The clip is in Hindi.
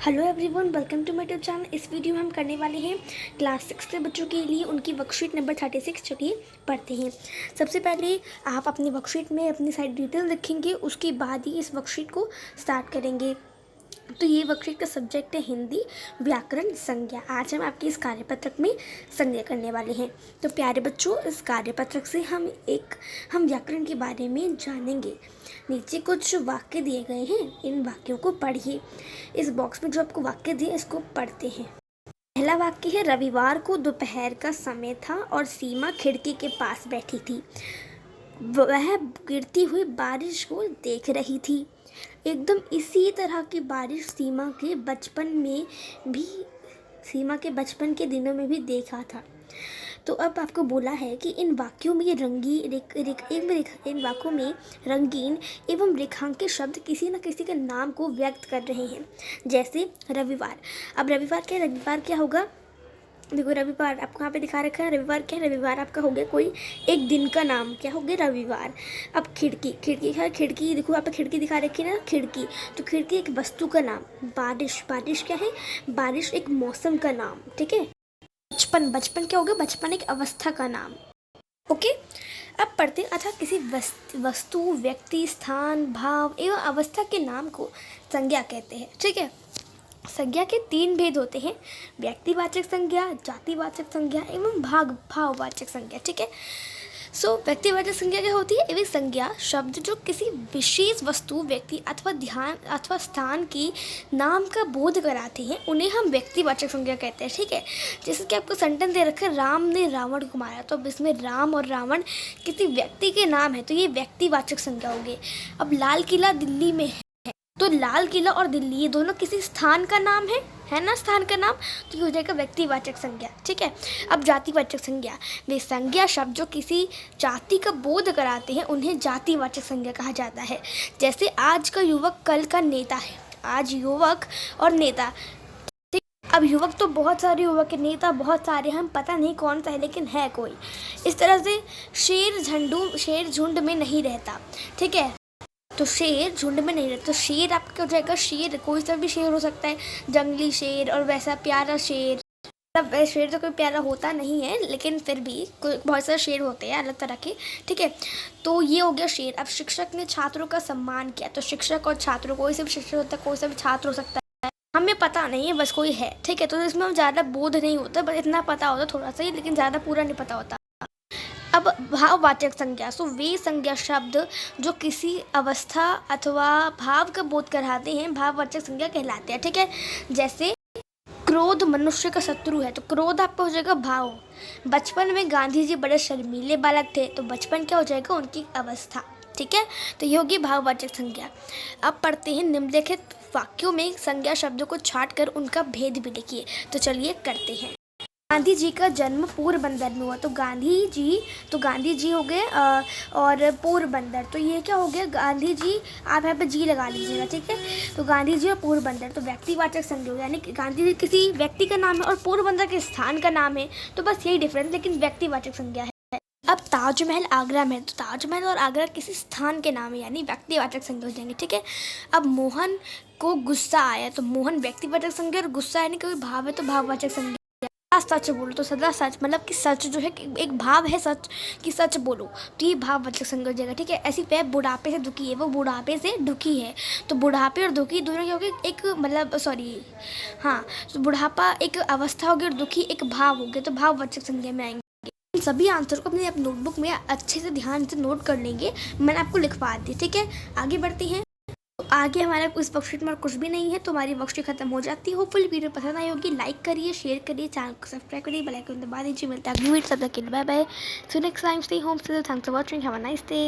Hello everyone, welcome to my YouTube channel. इस वीडियो में हम करने वाले हैं क्लास 6 के बच्चों के लिए उनकी वर्कशीट नंबर 36 जो कि पढ़ते हैं। सबसे पहले आप अपनी वर्कशीट में अपनी सारी डिटेल लिखेंगे, उसके बाद ही इस वर्कशीट को स्टार्ट करेंगे। तो ये वर्कशीट का सब्जेक्ट है हिंदी व्याकरण संज्ञा। आज हम आपके इस कार्यपत्रक में संज्ञा करने वाले हैं। तो प्यारे बच्चों, इस कार्यपत्रक से हम व्याकरण के बारे में जानेंगे। नीचे कुछ वाक्य दिए गए हैं, इन वाक्यों को पढ़िए। इस बॉक्स में जो आपको वाक्य दिए इसको पढ़ते हैं। पहला वाक्य है, रविवार को दोपहर का समय था और सीमा खिड़की के पास बैठी थी। वह गिरती हुई बारिश को देख रही थी। एकदम इसी तरह की बारिश सीमा के बचपन के दिनों में भी देखा था। तो अब आपको बोला है कि इन वाक्यों में इन वाक्यों में रंगीन एवं रेखांकित शब्द किसी न किसी के नाम को व्यक्त कर रहे हैं। जैसे रविवार। अब रविवार क्या होगा? देखो, रविवार आपको यहाँ पे दिखा रखा है। रविवार क्या है? रविवार आपका हो गया कोई एक दिन का नाम। क्या हो गया? रविवार। अब खिड़की देखो, यहाँ पे खिड़की दिखा रखी है ना, खिड़की। तो खिड़की एक वस्तु का नाम। बारिश क्या है? बारिश एक मौसम का नाम। ठीक है। बचपन क्या हो गया? बचपन एक अवस्था का नाम। ओके। अब पढ़ते हैं। अर्थात किसी वस्तु, व्यक्ति, स्थान, भाव एवं अवस्था के नाम को संज्ञा कहते हैं। ठीक है। संज्ञा के 3 भेद होते हैं: व्यक्तिवाचक संज्ञा, जातिवाचक संज्ञा एवं भाववाचक संज्ञा। ठीक है। व्यक्तिवाचक संज्ञा क्या होती है? एवं संज्ञा शब्द जो किसी विशेष वस्तु, व्यक्ति अथवा स्थान की नाम का बोध कराते हैं, उन्हें हम व्यक्तिवाचक संज्ञा कहते हैं। ठीक है। जैसे कि आपको सेंटेंस दे रखा है, राम ने रावण को मारा। तो अब इसमें राम और रावण किसी व्यक्ति के नाम है, तो ये व्यक्तिवाचक संज्ञा होगी। अब लाल किला दिल्ली में है, तो लाल किला और दिल्ली ये दोनों किसी स्थान का नाम है ना, स्थान का नाम। तो ये हो जाएगा व्यक्तिवाचक संज्ञा। ठीक है। अब जातिवाचक संज्ञा, वे संज्ञा शब्द जो किसी जाति का बोध कराते हैं, उन्हें जातिवाचक संज्ञा कहा जाता है। जैसे आज का युवक कल का नेता है। आज युवक और नेता। अब युवक तो बहुत सारे युवक के, नेता बहुत सारे, हम पता नहीं कौन सा है, लेकिन है कोई। इस तरह से शेर झुंड में नहीं रहता। ठीक है। तो शेर झुंड में नहीं रहता। तो शेर आपका क्या हो जाएगा? शेर कोई सा भी शेर हो सकता है, जंगली शेर और वैसा प्यारा शेर। मतलब शेर तो कोई प्यारा होता नहीं है, लेकिन फिर भी बहुत सारे शेर होते हैं अलग तरह के। ठीक है। तो ये हो गया शेर। अब शिक्षक ने छात्रों का सम्मान किया। तो शिक्षक और छात्रों, कोई से भी शिक्षक होता है, कोई सा भी छात्र हो सकता है, हमें पता नहीं है, बस कोई है। ठीक है। तो इसमें हम ज़्यादा बोध नहीं होता, बस इतना पता होता थोड़ा सा ही, लेकिन ज़्यादा पूरा नहीं पता होता। अब भाववाचक संज्ञा। वे संज्ञा शब्द जो किसी अवस्था अथवा भाव का बोध कराते हैं, भाववाचक संज्ञा कहलाते हैं। ठीक है। जैसे क्रोध मनुष्य का शत्रु है, तो क्रोध आपका हो जाएगा भाव। बचपन में गांधी जी बड़े शर्मीले बालक थे, तो बचपन क्या हो जाएगा? उनकी अवस्था। ठीक है। तो ये होगी भाववाचक संज्ञा। अब पढ़ते हैं, निम्नलिखित वाक्यों में संज्ञा शब्दों को छांट कर उनका भेद भी लिखिए। तो चलिए करते हैं। गांधी जी का जन्म पोरबंदर में हुआ। तो गांधी जी हो गए और पोरबंदर। तो ये क्या हो गया? गांधी जी, आप यहाँ पे जी लगा लीजिएगा। ठीक है। तो गांधी जी और पोरबंदर, तो व्यक्तिवाचक संज्ञा, यानी कि गांधी जी किसी व्यक्ति का नाम है और पोरबंदर के स्थान का नाम है। तो बस यही डिफरेंस, लेकिन व्यक्तिवाचक संज्ञा है। अब ताजमहल आगरा में, तो ताजमहल और आगरा किसी स्थान के नाम है, यानी व्यक्तिवाचक संज्ञा हो जाएंगे। ठीक है। अब मोहन को गुस्सा आया, तो मोहन व्यक्तिवाचक संज्ञा, और गुस्सा यानी कोई भाव है, तो भाववाचक संज्ञा। सच बोलो, तो सदा सच, मतलब कि सच जो है एक भाव है, सच कि सच बोलो, तो ये भाववाचक संज्ञा हो जाएगा। ठीक है। ऐसी वह बुढ़ापे से दुखी है, वो बुढ़ापे से दुखी है। तो बुढ़ापे और दुखी दोनों क्या हो गए? एक मतलब तो बुढ़ापा एक अवस्था होगी और दुखी एक भाव हो गया, तो भाववाचक संज्ञा में आएंगे। इन सभी आंसर को अपने नोटबुक में अच्छे से ध्यान से नोट कर लेंगे। मैंने आपको लिखवा दी। ठीक है। आगे बढ़ते हैं। आगे हमारा इस वर्कशीट में कुछ भी नहीं है, तो हमारी वर्कशीट खत्म हो जाती है। होपफुली वीडियो पसंद आई होगी। लाइक करिए, शेयर करिए, चैनल को सब्सक्राइब करिए, बेल आइकन दबा दीजिए। मिलता है अगली वीडियो। तब तक के लिए bye bye. So next time, stay home, stay, thanks for watching, have a nice day.